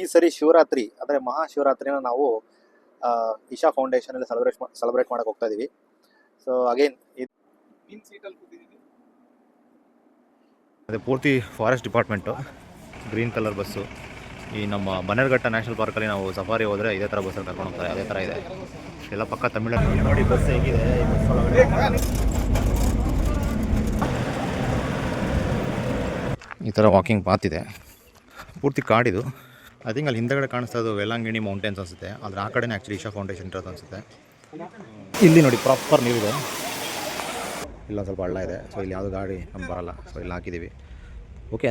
ಈ ಸರಿ ಶಿವರಾತ್ರಿ ಅಂದರೆ ಮಹಾಶಿವರಾತ್ರಿನ ನಾವು ಇಶಾ ಫೌಂಡೇಶನಲ್ಲಿ ಸೆಲೆಬ್ರೇಟ್ ಮಾಡಕ್ಕೆ ಹೋಗ್ತಾ ಇದೀವಿ. ಸೊ ಅಗೇನ್ ಅದೇ ಪೂರ್ತಿ forest department, green colour bus. ಈ ನಮ್ಮ ಬನ್ನೇರುಘಟ್ಟ ನ್ಯಾಷನಲ್ ಪಾರ್ಕಲ್ಲಿ ನಾವು ಸಫಾರಿ ಹೋದರೆ ಇದೇ ಥರ ಬಸ್ಸಲ್ಲಿ ಕರ್ಕೊಂಡು ಹೋಗ್ತಾರೆ. ಅದೇ ಥರ ಇದೆ ಎಲ್ಲ ಪಕ್ಕ ತಮಿಳ್ನಾಡು. ನೋಡಿ ಬಸ್ ಹೇಗಿದೆ, ಈ ಬಸ್ ಒಳಗಡೆ ಈ ಥರ ವಾಕಿಂಗ್ ಪಾತ್ ಇದೆ, ಪೂರ್ತಿ ಕಾಡಿದು. ಐ ಥಿಂಕ್ ಅಲ್ಲಿ ಹಿಂದೆಗಡೆ ಕಾಣಿಸ್ತಾ ಇರೋದು ವೇಲಾಂಗಿಣಿ ಮೌಂಟೇನ್ಸ್ ಅನಿಸುತ್ತೆ. ಆದರೆ ಆ ಕಡೆನೇ ಆ್ಯಕ್ಚುಲಿ ಇಶಾ ಫೌಂಡೇಶನ್ ಇರೋದು ಅನಿಸುತ್ತೆ. ಇಲ್ಲಿ ನೋಡಿ ಪ್ರಾಪರ್ ನೀರಿದೆ, ಇಲ್ಲೊಂದು ಸ್ವಲ್ಪ ಹಳ್ಳ ಇದೆ. ಸೊ ಇಲ್ಲಿ ಯಾವುದು ಗಾಡಿ ನಮ್ಗೆ ಬರೋಲ್ಲ, ಸೊ ಇಲ್ಲಿ ಹಾಕಿದ್ದೀವಿ. ಓಕೆ,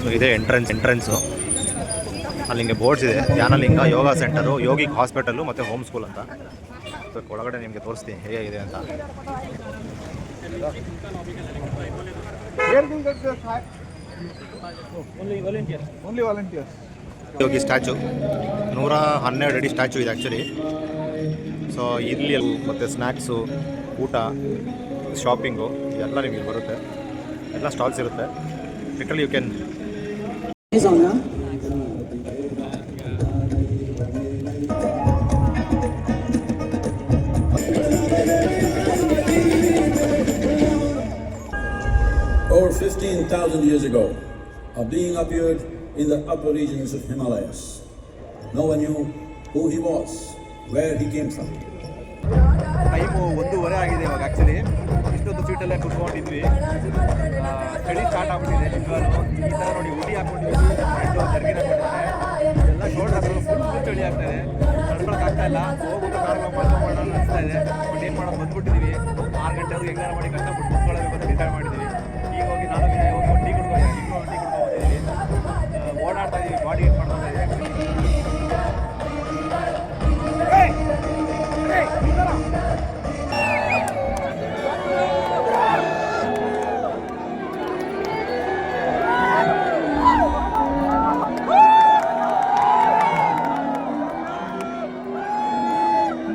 ಸೊ ಇದೇ ಎಂಟ್ರೆನ್ಸು. ಅಲ್ಲಿ ಹಿಂಗೆ ಬೋರ್ಡ್ಸ್ ಇದೆ, ಧ್ಯಾನಲಿಂಗ ಯೋಗ ಸೆಂಟರು, ಯೋಗಿಕ್ ಹಾಸ್ಪಿಟಲು ಮತ್ತು ಹೋಮ್ ಸ್ಕೂಲ್ ಅಂತ. ಸೊ ಒಳಗಡೆ ನಿಮಗೆ ತೋರಿಸ್ತೀನಿ ಹೇಗಿದೆ ಅಂತ. ಯೋಗಿ ಸ್ಟ್ಯಾಚು 112 ಅಡಿ ಸ್ಟ್ಯಾಚು ಇದೆ ಆ್ಯಕ್ಚುಲಿ. ಸೊ ಇಲ್ಲಿ ಮತ್ತು ಸ್ನ್ಯಾಕ್ಸು, ಊಟ, ಶಾಪಿಂಗು ಎಲ್ಲ ನಿಮಗೆ ಬರುತ್ತೆ. ಎಲ್ಲ ಸ್ಟಾಲ್ಸ್ ಇರುತ್ತೆ. Literally you can over 15,000 years ago, a being appeared in the upper regions of Himalayas. No one knew who he was, where he came from. Time 1:30 ಆಗಿದೆ ಇವಾಗ. ಆ್ಯಕ್ಚುಲಿ ಇಷ್ಟೊಂದು ಸೀಟಲ್ಲೇ ಕುತ್ಕೊಂಡಿದ್ವಿ. ಚಳಿ ಸ್ಟಾರ್ಟ್ ಆಗ್ಬಿಟ್ಟಿದೆ ನಿಜವಾಗ್ಲೂ. ಈ ಥರ ನೋಡಿ ಉಡಿ ಹಾಕ್ಕೊಂಡಿದ್ವಿ, ಜರ್ಗಿನ ಹಾಕೊಂಡಿದ್ದಾರೆ, ಎಲ್ಲ ಶೋಲ್ಡರ್ ಫುಲ್ ಚಳಿ ಆಗ್ತಾಯಿದೆ, ನಡ್ಕೊಳಕ್ಕಾಗ್ತಾ ಇಲ್ಲ. ಹೋಗ್ಬಿಟ್ಟು ಕಾರಲ್ಲಿ ಮಾಡ್ಕೊಂಡು ಅನಿಸ್ತಾ ಇದೆ. ಬಟ್ ಏನು ಮಾಡೋದು, ಬಂದ್ಬಿಟ್ಟಿದ್ದೀವಿ. 6 ಗಂಟೆವರೆಗೂ ಹೆಂಗಾರ ಮಾಡಿ ಕಷ್ಟಪಟ್ಟು ಕುತ್ಕೊಳ್ಳೋಬೇಕು ಅಂತ ಡಿಸೈಡ್ ಮಾಡಿದ್ದೀವಿ. ಈಗ ಹೋಗಿ 4 ದಿನ ಹೋಗಿ ಟೀ ಕುಡ್ಕೊಂಡಿದ್ದೀವಿ. ಓಡಾಡ್ತಾ ಇದ್ದೀವಿ, ಬಾಡಿ ಏನು ಮಾಡ್ತಾ ಇದೆ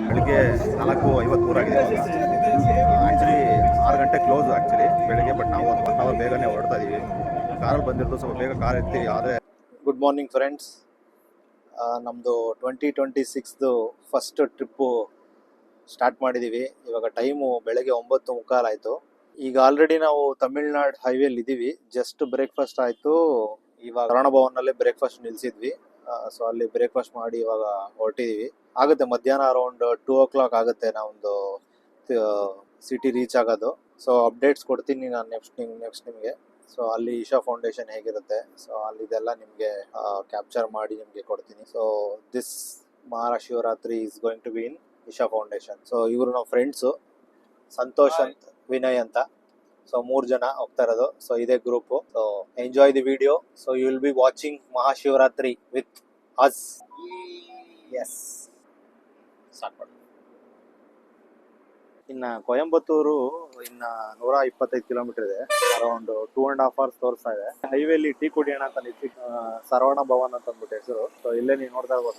ಬೆಳಿಗ್ಗೆ 4:53 ಆಗಿದೆ. ಆ್ಯಕ್ಚುಲಿ 6 ಗಂಟೆ ಕ್ಲೋಸ್ ಆ್ಯಕ್ಚುಲಿ ಬೆಳಿಗ್ಗೆ. ಬಟ್ ನಾವು 1 ಅವರ್ ಬೇಗನೆ ಹೊರಡ್ತಾ ಇದ್ದೀವಿ. ಕಾರಲ್ಲಿ ಬಂದಿರೋದು ಸ್ವಲ್ಪ ಬೇಗ ಕಾರ್ ಎತ್ತೀವಿ. ಆದರೆ ಗುಡ್ ಮಾರ್ನಿಂಗ್ ಫ್ರೆಂಡ್ಸ್. ನಮ್ಮದು 2026 ಫಸ್ಟ್ ಟ್ರಿಪ್ಪು ಸ್ಟಾರ್ಟ್ ಮಾಡಿದ್ದೀವಿ. ಇವಾಗ ಟೈಮು ಬೆಳಗ್ಗೆ 9:15 ಆಯಿತು. ಈಗ ಆಲ್ರೆಡಿ ನಾವು ತಮಿಳ್ನಾಡು ಹೈವೇಲಿ ಇದ್ದೀವಿ. ಜಸ್ಟ್ ಬ್ರೇಕ್ಫಾಸ್ಟ್ ಆಯಿತು. ಇವಾಗ ಕನ್ನಡ ಭವನಲ್ಲೇ ಬ್ರೇಕ್ಫಾಸ್ಟ್ ನಿಲ್ಲಿಸಿದ್ವಿ. ಸೊ ಅಲ್ಲಿ ಬ್ರೇಕ್ಫಾಸ್ಟ್ ಮಾಡಿ ಇವಾಗ ಹೊರಟಿದ್ದೀವಿ. ಆಗುತ್ತೆ ಮಧ್ಯಾಹ್ನ ಅರೌಂಡ್ 2 o'clock ಆಗುತ್ತೆ ನಾವೊಂದು ಸಿಟಿ ರೀಚ್ ಆಗೋದು. ಸೊ ಅಪ್ಡೇಟ್ಸ್ ಕೊಡ್ತೀನಿ ನಾನು ನೆಕ್ಸ್ಟ್ ನಿಮಗೆ. ಸೊ ಅಲ್ಲಿ ಇಶಾ ಫೌಂಡೇಶನ್ ಹೇಗಿರುತ್ತೆ, ಸೊ ಅಲ್ಲಿದೆಲ್ಲ ನಿಮಗೆ ಕ್ಯಾಪ್ಚರ್ ಮಾಡಿ ನಿಮಗೆ ಕೊಡ್ತೀನಿ. So this Mahashivratri is going to be in Isha foundation. So ಇವರು ನಮ್ಮ ಫ್ರೆಂಡ್ಸು, ಸಂತೋಷ್ ಅಂತ, ವಿನಯ್ ಅಂತ. ಸೊ 3 ಜನ ಹೋಗ್ತಾ ಇರೋದು. ಸೊ ಇದೇ group. So enjoy the video. So you will be watching Mahashivratri with us. Yes, ಸಾಕು. ಇನ್ನು ಕೊಯಂಬತ್ತೂರು ಇನ್ನು 125 ಕಿಲೋಮೀಟರ್ ಇದೆ. ಅರೌಂಡ್ 2.5 hours ತೋರಿಸ್ತಾ ಇದೆ. ಹೈವೇಲಿ ಟೀ ಕುಡಿಯೋಣ ಅಂತ ನಿಲ್ಸಿ, ಸರವಣ ಭವನ್ ಅಂತ ಅಂದ್ಬಿಟ್ಟು ಹೆಸರು. ಸೊ ಇಲ್ಲೇ ನೀವು ನೋಡ್ತಾ ಇರ್ಬೋದು,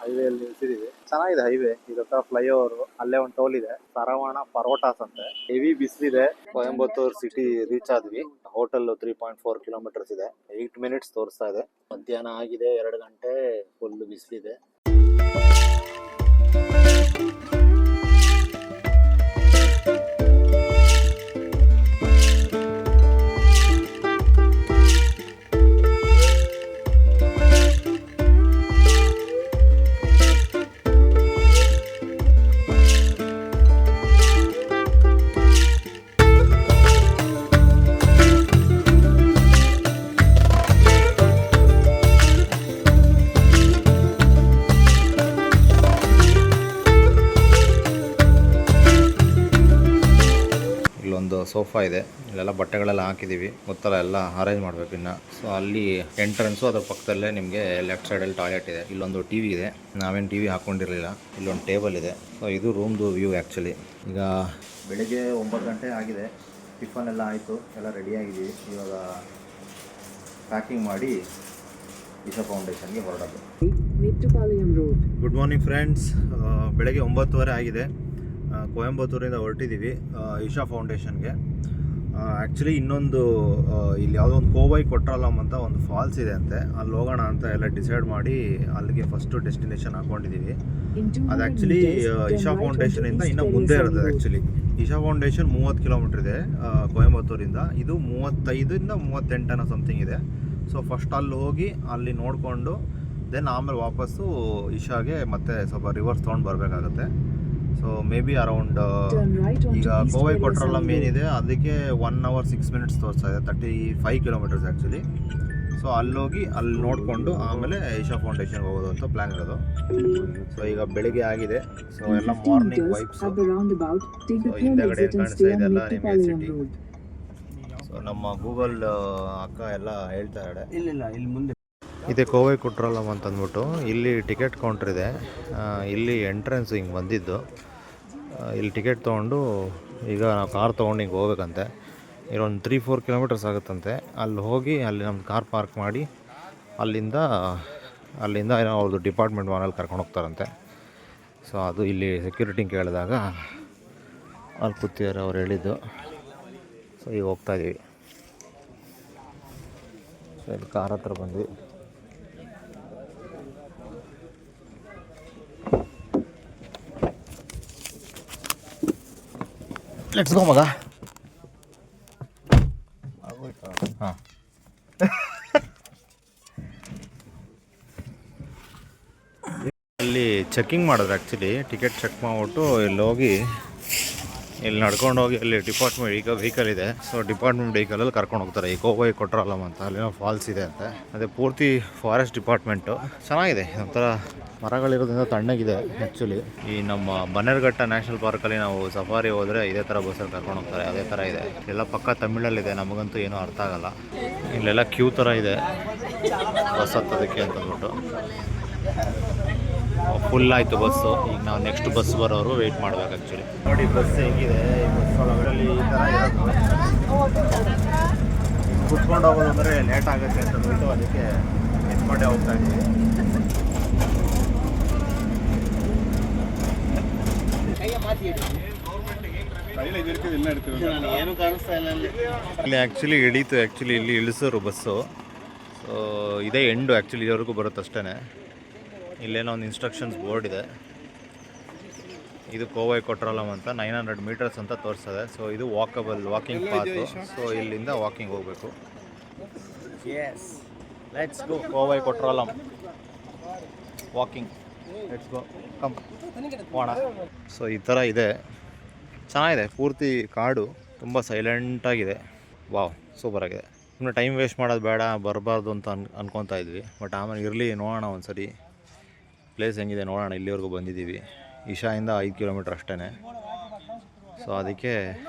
ಹೈವೇಲಿ ನಿಲ್ಸಿದೀವಿ. ಚೆನ್ನಾಗಿದೆ ಹೈವೇ. ಇದೊಂಥರ ಫ್ಲೈಓವರ್, ಅಲ್ಲೇ ಒಂದು ಟೋಲ್ ಇದೆ, ಸರವಣ ಪರೋಟಾಸ್ ಅಂತ. ಹೆವಿ ಬಿಸಿಲಿದೆ. ಕೊಯಂಬತ್ತೂರು ಸಿಟಿ ರೀಚ್ ಆದ್ವಿ. ಹೋಟೆಲ್ 3.4 kilometers ಇದೆ. 8 minutes ತೋರಿಸ್ತಾ ಇದೆ. ಮಧ್ಯಾಹ್ನ ಆಗಿದೆ, 2 ಗಂಟೆ. ಫುಲ್ ಬಿಸಿಲಿದೆ. ಇಲ್ಲೊಂದು ಸೋಫಾ ಇದೆ, ಇಲ್ಲೆಲ್ಲ ಬಟ್ಟೆಗಳೆಲ್ಲ ಹಾಕಿದ್ದೀವಿ. ಗೊತ್ತಲ್ಲ, ಎಲ್ಲ ಅರೇಂಜ್ ಮಾಡಬೇಕು ಇನ್ನು. ಸೊ ಅಲ್ಲಿ ಎಂಟ್ರೆನ್ಸು, ಅದ್ರ ಪಕ್ಕದಲ್ಲೇ ನಿಮಗೆ ಲೆಫ್ಟ್ ಸೈಡಲ್ಲಿ ಟಾಯ್ಲೆಟ್ ಇದೆ. ಇಲ್ಲೊಂದು ಟಿ ವಿ ಇದೆ, ನಾವೇನು ಟಿ ವಿ ಹಾಕ್ಕೊಂಡಿರಲಿಲ್ಲ. ಇಲ್ಲೊಂದು ಟೇಬಲ್ ಇದೆ. ಸೊ ಇದು ರೂಮ್ದು ವ್ಯೂ ಆ್ಯಕ್ಚುಲಿ. ಈಗ ಬೆಳಿಗ್ಗೆ 9 ಗಂಟೆ ಆಗಿದೆ. ಟಿಫನ್ ಎಲ್ಲ ಆಯಿತು, ಎಲ್ಲ ರೆಡಿಯಾಗಿದ್ದೀವಿ. ಇವಾಗ ಪ್ಯಾಕಿಂಗ್ ಮಾಡಿ ಇಶಾ ಫೌಂಡೇಶನ್ಗೆ ಹೊರಡೋದು. Good morning friends. ಬೆಳಗ್ಗೆ 9:30 ಆಗಿದೆ. ಕೊಯಂಬತ್ತೂರಿಂದ ಹೊರಟಿದ್ದೀವಿ ಇಶಾ ಫೌಂಡೇಶನ್ಗೆ. ಆ್ಯಕ್ಚುಲಿ ಇನ್ನೊಂದು ಇಲ್ಲಿ ಯಾವುದೋ ಒಂದು ಕೋವೈ ಕೊಟ್ರಾಲಂ ಅಂತ ಒಂದು ಫಾಲ್ಸ್ ಇದೆ ಅಂತೆ, ಅಲ್ಲಿ ಹೋಗೋಣ ಅಂತ ಎಲ್ಲ ಡಿಸೈಡ್ ಮಾಡಿ ಅಲ್ಲಿಗೆ ಫಸ್ಟು ಡೆಸ್ಟಿನೇಷನ್ ಹಾಕ್ಕೊಂಡಿದ್ದೀವಿ. ಅದು ಆ್ಯಕ್ಚುಲಿ ಇಶಾ ಫೌಂಡೇಶನಿಂದ ಇನ್ನೂ ಮುಂದೆ ಇರ್ತದೆ. ಆ್ಯಕ್ಚುಲಿ ಇಶಾ ಫೌಂಡೇಶನ್ 30 ಕಿಲೋಮೀಟ್ರ್ ಇದೆ ಕೊಯಂಬತ್ತೂರಿಂದ, ಇದು 35ಇಂದ 38 ಸಮಥಿಂಗ್ ಇದೆ. ಸೊ ಫಸ್ಟ್ ಅಲ್ಲಿ ಹೋಗಿ ಅಲ್ಲಿ ನೋಡಿಕೊಂಡು ದೆನ್ ಆಮೇಲೆ ವಾಪಸ್ಸು ಇಶಾಗೆ ಮತ್ತೆ ಸ್ವಲ್ಪ ರಿವರ್ಸ್ ತೊಗೊಂಡು ಬರಬೇಕಾಗತ್ತೆ. ಸೊ ಮೇ ಬಿ ಅರೌಂಡ್ ಈಗ ಕೋವೈ ಕೊಟ್ರಾಲಂ ಏನಿದೆ ಅದಕ್ಕೆ 1 hour 6 minutes ತೋರಿಸ್ತಾ ಇದೆ, 35 ಕಿಲೋಮೀಟರ್ಸ್ ಆ್ಯಕ್ಚುಲಿ. ಸೊ ಅಲ್ಲೋಗಿ ಅಲ್ಲಿ ನೋಡಿಕೊಂಡು ಆಮೇಲೆ ಇಶಾ ಫೌಂಡೇಶನ್ಗೆ ಹೋಗೋದು ಅಂತ ಪ್ಲ್ಯಾನ್ ಇರೋದು. ಸೊ ಈಗ ಬೆಳಿಗ್ಗೆ ಆಗಿದೆ, ಸೊ ಎಲ್ಲ ಮಾರ್ನಿಂಗ್ ವೈಬ್ಸು. ಸೊ ಹಿಂದೆಗಡೆ ಏನು ಕಾಣಿಸ್ತಾ ಇದೆ ಎಲ್ಲ ನಿಮಗೆ ಸಿಟಿ. ಸೊ ನಮ್ಮ ಗೂಗಲ್ ಅಕ್ಕ ಎಲ್ಲ ಹೇಳ್ತಾ ಇದ್ದಾರೆ ಇಲ್ಲಿ ಮುಂದೆ ಇದೆ ಕೋವೈ ಕೊಟ್ರಾಲಂ ಅಂತ ಅಂದ್ಬಿಟ್ಟು. ಇಲ್ಲಿ ಟಿಕೆಟ್ ಕೌಂಟ್ರ್ ಇದೆ, ಇಲ್ಲಿ ಎಂಟ್ರೆನ್ಸ್ ಹಿಂಗೆ ಬಂದಿದ್ದು. ಇಲ್ಲಿ ಟಿಕೆಟ್ ತೊಗೊಂಡು ಈಗ ನಾವು ಕಾರ್ ತೊಗೊಂಡು ಹಿಂಗೆ ಹೋಗ್ಬೇಕಂತೆ. ಇಲ್ಲೊಂದು 3-4 ಕಿಲೋಮೀಟರ್ಸ್ ಆಗುತ್ತಂತೆ. ಅಲ್ಲಿ ಹೋಗಿ ಅಲ್ಲಿ ನಮ್ಮ ಕಾರ್ ಪಾರ್ಕ್ ಮಾಡಿ ಅಲ್ಲಿಂದ ಏನೋ ಅವ್ರದ್ದು ಡಿಪಾರ್ಟ್ಮೆಂಟ್ ಮನೇಲಿ ಕರ್ಕೊಂಡು ಹೋಗ್ತಾರಂತೆ. ಸೊ ಅದು ಇಲ್ಲಿ ಸೆಕ್ಯೂರಿಟಿ ಕೇಳಿದಾಗ ಅಲ್ಲಿ ಕೂತಿದ್ದಾರೆ ಅವ್ರು ಹೇಳಿದ್ದು. ಸೊ ಈಗ ಹೋಗ್ತಾಯಿದ್ದೀವಿ. ಸೊ ಇಲ್ಲಿ ಕಾರ್ ಹತ್ರ ಬಂದ್ವಿ. ಲೆಟ್ಸ್ ಗೋ ಮಗ. ಹಾಂ ಅಲ್ಲಿ ಚೆಕ್ಕಿಂಗ್ ಮಾಡಿದ್ರು ಆ್ಯಕ್ಚುಲಿ. ಟಿಕೆಟ್ ಚೆಕ್ ಮಾಡಿಬಿಟ್ಟು ಇಲ್ಲಿ ಹೋಗಿ ಇಲ್ಲಿ ನಡ್ಕೊಂಡು ಹೋಗಿ ಅಲ್ಲಿ ಡಿಪಾರ್ಟ್ಮೆಂಟ್ ಈಗ ವೆಹಿಕಲ್ ಇದೆ. ಸೊ ಡಿಪಾರ್ಟ್ಮೆಂಟ್ ವೆಹಿಕಲಲ್ಲಿ ಕರ್ಕೊಂಡು ಹೋಗ್ತಾರೆ. ಈ ಕೋವೈ ಕೊಟ್ರಾಲಂ ಅಂತ ಅಲ್ಲಿನೋ ಫಾಲ್ಸ್ ಇದೆ ಅಂತೆ. ಅದೇ ಪೂರ್ತಿ ಫಾರೆಸ್ಟ್ ಡಿಪಾರ್ಟ್ಮೆಂಟು. ಚೆನ್ನಾಗಿದೆ, ಒಂಥರ ಮರಗಳಿರೋದ್ರಿಂದ ತಣ್ಣಗಿದೆ ಆ್ಯಕ್ಚುಲಿ. ಈ ನಮ್ಮ ಬನ್ನೇರುಘಟ್ಟ ನ್ಯಾಷನಲ್ ಪಾರ್ಕಲ್ಲಿ ನಾವು ಸಫಾರಿ ಹೋದರೆ ಇದೇ ಥರ ಬಸ್ಸಲ್ಲಿ ಕರ್ಕೊಂಡು ಹೋಗ್ತಾರೆ, ಅದೇ ಥರ ಇದೆ. ಎಲ್ಲ ಪಕ್ಕ ತಮಿಳಲ್ಲಿದೆ, ನಮಗಂತೂ ಏನೂ ಅರ್ಥ ಆಗಲ್ಲ. ಇಲ್ಲೆಲ್ಲ ಕ್ಯೂ ಥರ ಇದೆ ಬಸ್ ಹತ್ತೋದಕ್ಕೆ ಅಂತಂದ್ಬಿಟ್ಟು. ಫುಲ್ ಆಯಿತು ಬಸ್ಸು. ಈಗ ನಾವು ನೆಕ್ಸ್ಟ್ ಬಸ್ ಬರೋರು ವೆಯ್ಟ್ ಮಾಡ್ಬೇಕು ಆ್ಯಕ್ಚುಲಿ. ನೋಡಿ ಬಸ್ ಹೆಂಗಿದೆ, ಈ ಬಸ್ ಒಳಗಡೆ ಈ ಥರ ಇರೋದು. ಕುತ್ಕೊಂಡು ಹೋಗೋದು ಅಂದರೆ ಲೇಟ್ ಆಗುತ್ತೆ ಅಂತ ಅಂದ್ಬಿಟ್ಟು ಅದಕ್ಕೆ ನಿಂತ್ಕೊಂಡೇ ಹೋಗ್ತಾ ಇದ್ದೀವಿ. ಇಲ್ಲಿ ಆ್ಯಕ್ಚುಲಿ ಹಿಡೀತು, ಆ್ಯಕ್ಚುಲಿ ಇಲ್ಲಿ ಇಳಿಸೋರು ಬಸ್ಸು. ಸೊ ಇದೇ ಎಂಡು ಆ್ಯಕ್ಚುಲಿ ಇಲ್ಲಿವರೆಗೂ ಬರುತ್ತೆ ಅಷ್ಟೇ. ಇಲ್ಲೇನೋ ಒಂದು ಇನ್ಸ್ಟ್ರಕ್ಷನ್ಸ್ ಬೋರ್ಡ್ ಇದೆ. ಇದು ಕೋವೈ ಕೊಟ್ರಾಲಂ ಅಂತ 900 ಮೀಟರ್ಸ್ ಅಂತ ತೋರಿಸ್ತದೆ. ಸೊ ಇದು ವಾಕಿಂಗ್ ಪಾತು. ಸೊ ಇಲ್ಲಿಂದ ವಾಕಿಂಗ್ ಹೋಗಬೇಕು. Yes, let's go Kovai Kutralam walking. Let's go, come ಹೋಣ. ಸೊ ಈ ಥರ ಇದೆ, ಚೆನ್ನಾಗಿದೆ. ಪೂರ್ತಿ ಕಾಡು, ತುಂಬ ಸೈಲೆಂಟಾಗಿದೆ. ವಾವ್, ಸೂಪರಾಗಿದೆ. ಸುಮ್ಮನೆ ಟೈಮ್ ವೇಸ್ಟ್ ಮಾಡೋದು ಬೇಡ, ಬರಬಾರ್ದು ಅಂತ ಅನ್ಕೊತಾ ಇದ್ವಿ. ಬಟ್ ಆಮೇಲೆ ಇರಲಿ, ನೋಡೋಣ ಒಂದು ಸರಿ ಪ್ಲೇಸ್ ಹೆಂಗಿದೆ ನೋಡೋಣ. ಇಲ್ಲಿವರೆಗೂ ಬಂದಿದ್ದೀವಿ. ಇಶಾಯಿಂದ 5 ಕಿಲೋಮೀಟ್ರ್ ಅಷ್ಟೇ. ಸೊ ಅದಕ್ಕೆ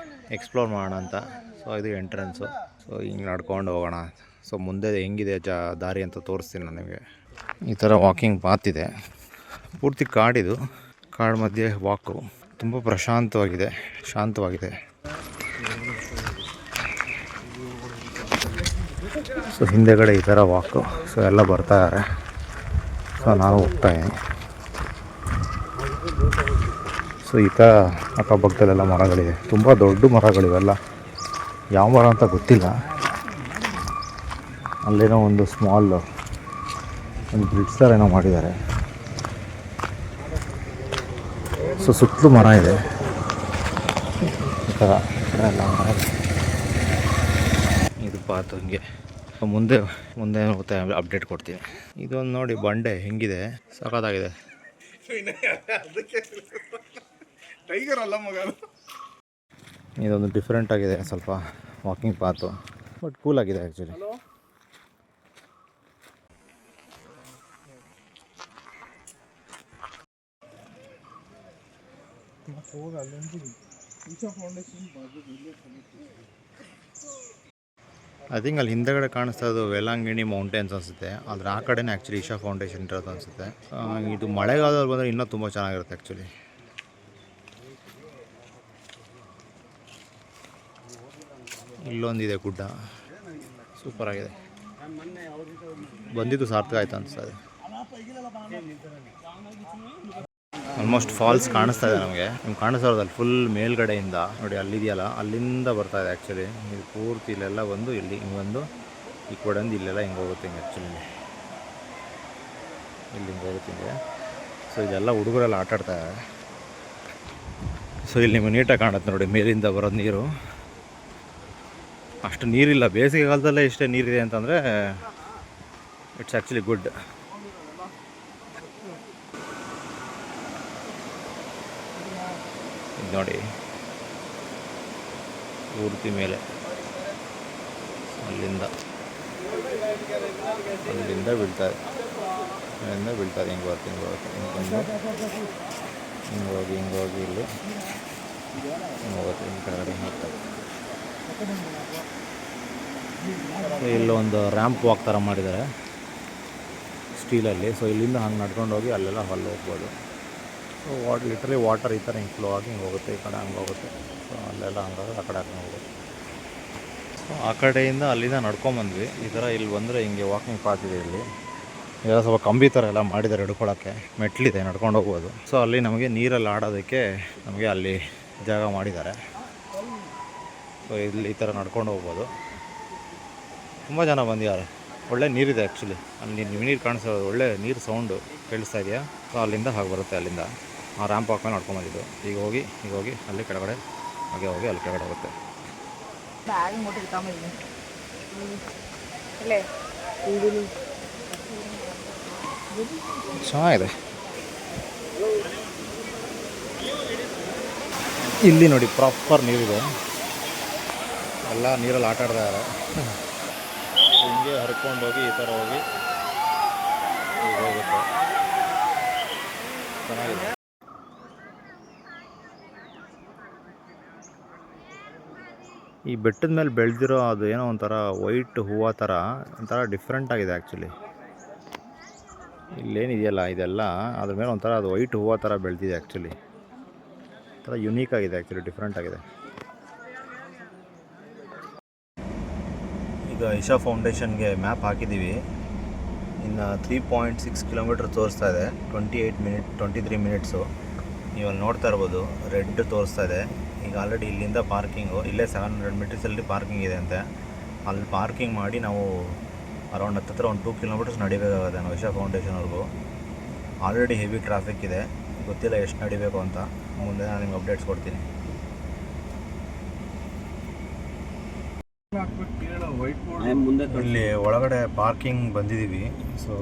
ಎಕ್ಸ್ಪ್ಲೋರ್ ಮಾಡೋಣ ಅಂತ. ಸೊ ಇದು ಎಂಟ್ರೆನ್ಸು. ಸೊ ಹಿಂಗೆ ನಡ್ಕೊಂಡು ಹೋಗೋಣ. ಸೊ ಮುಂದೆ ಹೆಂಗಿದೆ ದಾರಿ ಅಂತ ತೋರಿಸ್ತೀನಿ ನಾನು ನಿಮಗೆ. ಈ ಥರ ವಾಕಿಂಗ್ ಪಾತ್ ಇದೆ, ಪೂರ್ತಿ ಕಾಡಿದು. ಕಾಡು ಮಧ್ಯೆ ವಾಕು, ತುಂಬ ಪ್ರಶಾಂತವಾಗಿದೆ, ಶಾಂತವಾಗಿದೆ. ಸೊ ಹಿಂದೆಗಡೆ ಈ ಥರ ವಾಕು. ಸೊ ಎಲ್ಲ ಬರ್ತಾಯಿದ್ದಾರೆ. ಸೊ ನಾನು ಹೋಗ್ತಾಯಿದ್ದೀನಿ. ಸೊ ಈ ಥರ ಅಕ್ಕಪಕ್ಕದಲ್ಲೆಲ್ಲ ಮರಗಳಿವೆ, ತುಂಬ ದೊಡ್ಡ ಮರಗಳಿವೆಲ್ಲ. ಯಾವ ಮರ ಅಂತ ಗೊತ್ತಿಲ್ಲ. ಅಲ್ಲೇನೋ ಒಂದು ಸ್ಮಾಲ್ ಒಂದು ಬ್ರಿಡ್ಜ್ ಥರ ಏನೋ ಮಾಡಿದ್ದಾರೆ. ಸೊ ಸುತ್ತಲೂ ಮರ ಇದೆ ಈ ಥರ ಎಲ್ಲ ಮರ ಇದೆ. ಇದು ಪಾತು ಹಿಂಗೆ ಮುಂದೆ ಮತ್ತೆ ಅಪ್ಡೇಟ್ ಕೊಡ್ತೀನಿ. ಇದೊಂದು ನೋಡಿ ಬಂಡೆ ಹೆಂಗಿದೆ, ಸಖತ್ತಾಗಿದೆ. ಇದೊಂದು ಡಿಫ್ರೆಂಟ್ ಆಗಿದೆ ಸ್ವಲ್ಪ ವಾಕಿಂಗ್ ಪಾತು, ಬಟ್ ಕೂಲ್ ಆಗಿದೆ ಆ್ಯಕ್ಚುಲಿ. ಐ ಥಿಂಕ್ ಅಲ್ಲಿ ಹಿಂದೆಗಡೆ ಕಾಣಿಸ್ತಾ ಇರೋದು ವೇಲಾಂಗಿಣಿ ಮೌಂಟೇನ್ಸ್ ಅನಿಸುತ್ತೆ. ಅದ್ರ ಆ ಕಡೆನೇ ಆ್ಯಕ್ಚುಲಿ ಇಶಾ ಫೌಂಡೇಶನ್ ಇರೋದು ಅನಿಸುತ್ತೆ. ಇದು ಮಳೆಗಾಲದಲ್ಲಿ ಬಂದರೆ ಇನ್ನೂ ತುಂಬ ಚೆನ್ನಾಗಿರುತ್ತೆ ಆ್ಯಕ್ಚುಲಿ. ಇಲ್ಲೊಂದಿದೆ ಗುಡ್ಡ, ಸೂಪರಾಗಿದೆ. ಬಂದಿದ್ದು ಸಾರ್ಥಕ ಆಯ್ತು ಅನಿಸ್ತದೆ. ಆಲ್ಮೋಸ್ಟ್ ಫಾಲ್ಸ್ ಕಾಣಿಸ್ತಾ ಇದೆ ನಮಗೆ. ನಿಮ್ಗೆ ಕಾಣಿಸ್ತಾ ಇರೋದು ಅಲ್ಲಿ ಫುಲ್ ಮೇಲ್ಗಡೆಯಿಂದ ನೋಡಿ, ಅಲ್ಲಿದೆಯಲ್ಲ ಅಲ್ಲಿಂದ ಬರ್ತಾ ಇದೆ ಆ್ಯಕ್ಚುಲಿ. ಇದು ಪೂರ್ತಿ ಇಲ್ಲೆಲ್ಲ ಬಂದು ಇಲ್ಲಿ ಹಿಂಗೆ ಬಂದು ಈ ಕಡೆ ಒಂದು ಇಲ್ಲೆಲ್ಲ ಹಿಂಗೆ ಹೋಗುತ್ತೆ ಹಿಂಗೆ ಆ್ಯಕ್ಚುಲಿ ಇಲ್ಲಿ ಹಿಂಗೆ ಹೋಗುತ್ತೆ ಹಿಂಗೆ. ಸೊ ಇದೆಲ್ಲ ಹುಡುಗರೆಲ್ಲ ಆಟ ಆಡ್ತಾರೆ. ಸೊ ಇಲ್ಲಿ ನಿಮಗೆ ನೀಟಾಗಿ ಕಾಣುತ್ತೆ ನೋಡಿ, ಮೇಲಿಂದ ಬರೋದು ನೀರು. ಅಷ್ಟು ನೀರಿಲ್ಲ, ಬೇಸಿಗೆ ಕಾಲದಲ್ಲೇ ಇಷ್ಟೇ ನೀರಿದೆ ಅಂತಂದರೆ ಇಟ್ಸ್ ಆ್ಯಕ್ಚುಲಿ ಗುಡ್. ಇದು ನೋಡಿ ಪೂರ್ತಿ ಮೇಲೆ ಅಲ್ಲಿಂದ ಬೀಳ್ತಾರೆ, ಅಲ್ಲಿಂದ ಬೀಳ್ತಾರೆ. ಹಿಂಗೆ ಬರುತ್ತೆ ಹಿಂಗೆ ಬರುತ್ತೆ ಹಿಂಗೆ ಹೋಗಿ ಇಲ್ಲಿ ಹಿಂಗೆ ಹೋಗುತ್ತೆ, ಹಿಂಗೆ ಕೆಳಗಡೆ ಹೋಗ್ತಾರೆ. ಇಲ್ಲೊಂದು ರ್ಯಾಂಪ್ ವಾಕ್ ಥರ ಮಾಡಿದ್ದಾರೆ ಸ್ಟೀಲಲ್ಲಿ. ಸೊ ಇಲ್ಲಿಂದ ಹಂಗೆ ನಡ್ಕೊಂಡು ಹೋಗಿ ಅಲ್ಲೆಲ್ಲ ಅಲ್ಲಿ ಹೋಗ್ಬೋದು. ಸೊ ಲಿಟ್ರಲಿ ವಾಟರ್ ಈ ಥರ ಹಿಂಗೆ ಫ್ಲೋ ಆಗಿ ಹಿಂಗೆ ಹೋಗುತ್ತೆ, ಈ ಕಡೆ ಹಂಗೆ ಹೋಗುತ್ತೆ. ಸೊ ಅಲ್ಲೆಲ್ಲ ಹಂಗಾಗಿ ಆ ಕಡೆ ಹಾಕೊಂಡು ಹೋಗುತ್ತೆ. ಸೊ ಆ ಕಡೆಯಿಂದ ಅಲ್ಲಿಂದ ನಡ್ಕೊಂಬಂದ್ವಿ. ಈ ಥರ ಇಲ್ಲಿ ಬಂದರೆ ಹಿಂಗೆ ವಾಕಿಂಗ್ ಪಾತ್ ಇದೆ. ಇಲ್ಲಿ ಎಲ್ಲ ಸ್ವಲ್ಪ ಕಂಬಿ ಥರ ಎಲ್ಲ ಮಾಡಿದ್ದಾರೆ ಹಿಡ್ಕೊಳ್ಳೋಕ್ಕೆ, ಮೆಟ್ಲಿದೆ ನಡ್ಕೊಂಡು ಹೋಗ್ಬೋದು. ಸೊ ಅಲ್ಲಿ ನಮಗೆ ನೀರಲ್ಲಿ ಆಡೋದಕ್ಕೆ ನಮಗೆ ಅಲ್ಲಿ ಜಾಗ ಮಾಡಿದ್ದಾರೆ. ಸೊ ಇಲ್ಲಿ ಈ ಥರ ನಡ್ಕೊಂಡು ಹೋಗ್ಬೋದು. ತುಂಬ ಜನ ಬಂದಿದ್ದಾರೆ. ಒಳ್ಳೆ ನೀರಿದೆ ಆ್ಯಕ್ಚುಲಿ. ಅಲ್ಲಿ ನೀರು ಕಾಣಿಸೋದು, ಒಳ್ಳೆ ನೀರು ಸೌಂಡು ಕೇಳಿಸ್ತಾ ಇದೆಯಾ? ಸೊ ಅಲ್ಲಿಂದ ಹಾಗೆ ಬರುತ್ತೆ. ಅಲ್ಲಿಂದ ಆ ರ್ಯಾಂಪ್ ಹಾಕೊಂಡು ನಡ್ಕೊಂಬಂದಿದ್ದು. ಈಗ ಹೋಗಿ ಅಲ್ಲಿ ಕೆಳಗಡೆ ಹಾಗೆ ಹೋಗಿ ಅಲ್ಲಿ ಕೆಳಗಡೆ ಹೋಗುತ್ತೆ. ಚೆನ್ನಾಗಿದೆ. ಇಲ್ಲಿ ನೋಡಿ ಪ್ರಾಪರ್ ನೀರಿದೆ, ಎಲ್ಲ ನೀರಲ್ಲಿ ಆಟ ಆಡ್ತಾ ಇದ್ದಾರೆ. ಹಿಂಗೆ ಹರ್ಕೊಂಡು ಹೋಗಿ ಈ ಥರ ಹೋಗಿ ಈಗ ಹೋಗುತ್ತೆ. ಚೆನ್ನಾಗಿದೆ. ಈ ಬೆಟ್ಟದ ಮೇಲೆ ಬೆಳೆದಿರೋ ಅದು ಏನೋ ಒಂಥರ ವೈಟ್ ಹೂವು ಥರ ಒಂಥರ ಡಿಫ್ರೆಂಟ್ ಆಗಿದೆ ಆ್ಯಕ್ಚುಲಿ. ಇಲ್ಲೇನಿದೆಯಲ್ಲ ಇದೆಲ್ಲ ಅದ್ರ ಮೇಲೆ ಒಂಥರ ಅದು ವೈಟ್ ಹೂವು ಥರ ಬೆಳೆದಿದೆ ಆ್ಯಕ್ಚುಲಿ. ಒಂಥರ ಯುನೀಕ್ ಆಗಿದೆ ಆ್ಯಕ್ಚುಲಿ, ಡಿಫ್ರೆಂಟ್ ಆಗಿದೆ. ಈಗ ಇಶಾ ಫೌಂಡೇಶನ್ಗೆ ಮ್ಯಾಪ್ ಹಾಕಿದ್ದೀವಿ. ಇನ್ನು 3.6 ಕಿಲೋಮೀಟ್ರ್ ತೋರಿಸ್ತಾ ಇದೆ. 23 ಮಿನಿಟ್ಸು. ನೀವು ಅಲ್ಲಿ ನೋಡ್ತಾ ಇರ್ಬೋದು, ರೆಡ್ ತೋರಿಸ್ತಾ ಇದೆ. ಈಗ ಆಲ್ರೆಡಿ ಇಲ್ಲಿಂದ ಪಾರ್ಕಿಂಗು ಇಲ್ಲೇ 700 ಮೀಟರ್ಸಲ್ಲಿ ಪಾರ್ಕಿಂಗ್ ಇದೆ ಅಂತೆ. ಅಲ್ಲಿ ಪಾರ್ಕಿಂಗ್ ಮಾಡಿ ನಾವು ಅರೌಂಡ್ ಹತ್ತಿರ ಒಂದು 2 ಕಿಲೋಮೀಟರ್ಸ್ ನಡಿಬೇಕಾಗುತ್ತೆ ನಾವು ಇಶಾ ಫೌಂಡೇಶನ್ವರೆಗೂ. ಆಲ್ರೆಡಿ ಹೆವಿ ಟ್ರಾಫಿಕ್ ಇದೆ, ಗೊತ್ತಿಲ್ಲ ಎಷ್ಟು ನಡಿಬೇಕು ಅಂತ. ಮುಂದೆ ನಾನು ನಿಮ್ಗೆ ಅಪ್ಡೇಟ್ಸ್ ಕೊಡ್ತೀನಿ. ಇಲ್ಲಿ ಒಳಗಡೆ ಪಾರ್ಕಿಂಗ್ ಬಂದಿದ್ದೀವಿ. ಸೊ